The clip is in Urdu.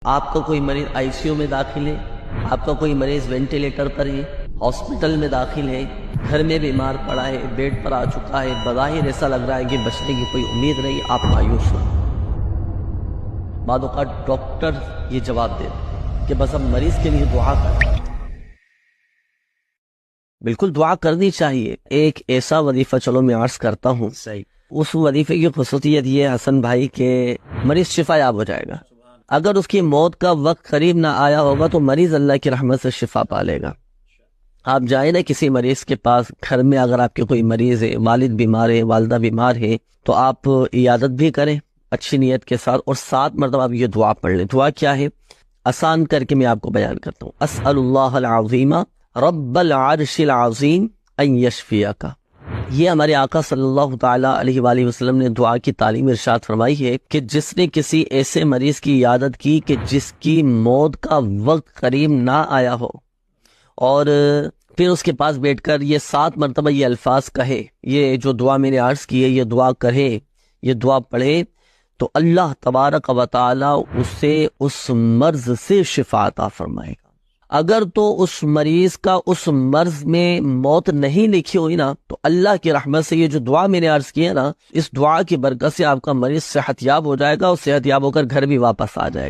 آپ کا کوئی مریض آئی سی یو میں داخل ہے، آپ کا کوئی مریض وینٹیلیٹر پر ہے، ہاسپٹل میں داخل ہے، گھر میں بیمار پڑا ہے، بیڈ پر آ چکا ہے، بظاہر ایسا لگ رہا ہے کہ بچنے کی کوئی امید نہیں، آپ مایوس ہو۔ بعض اوقات ڈاکٹر یہ جواب دے کہ بس اب مریض کے لیے دعا کر۔ بالکل دعا کرنی چاہیے۔ ایک ایسا وظیفہ چلو میں عرض کرتا ہوں، صحیح۔ اس وظیفے کی خصوصیت یہ ہے حسن بھائی کہ مریض شفا یاب ہو جائے گا۔ اگر اس کی موت کا وقت قریب نہ آیا ہوگا تو مریض اللہ کی رحمت سے شفا پا لے گا۔ آپ جائیں نا کسی مریض کے پاس، گھر میں اگر آپ کے کوئی مریض ہے، والد بیمار ہے، والدہ بیمار ہے، تو آپ عیادت بھی کریں اچھی نیت کے ساتھ، اور 7 مرتبہ آپ یہ دعا پڑھ لیں۔ دعا کیا ہے؟ آسان کر کے میں آپ کو بیان کرتا ہوں۔ اسأل اللہ العظیم رب العرش العظیم ان یشفیک۔ یہ ہمارے آقا صلی اللہ تعالیٰ علیہ وآلہ وسلم نے دعا کی تعلیم ارشاد فرمائی ہے کہ جس نے کسی ایسے مریض کی عیادت کی کہ جس کی موت کا وقت قریب نہ آیا ہو، اور پھر اس کے پاس بیٹھ کر یہ 7 مرتبہ یہ الفاظ کہے، یہ جو دعا میں نے عرض کی ہے، یہ دعا کرے، یہ دعا پڑھے، تو اللہ تبارک و تعالی اسے اس مرض سے شفا عطا فرمائے گا۔ اگر تو اس مریض کا اس مرض میں موت نہیں لکھی ہوئی نا، تو اللہ کی رحمت سے یہ جو دعا میں نے عرض کی ہے نا، اس دعا کی برکت سے آپ کا مریض صحت یاب ہو جائے گا، اور صحت یاب ہو کر گھر بھی واپس آ جائے گا۔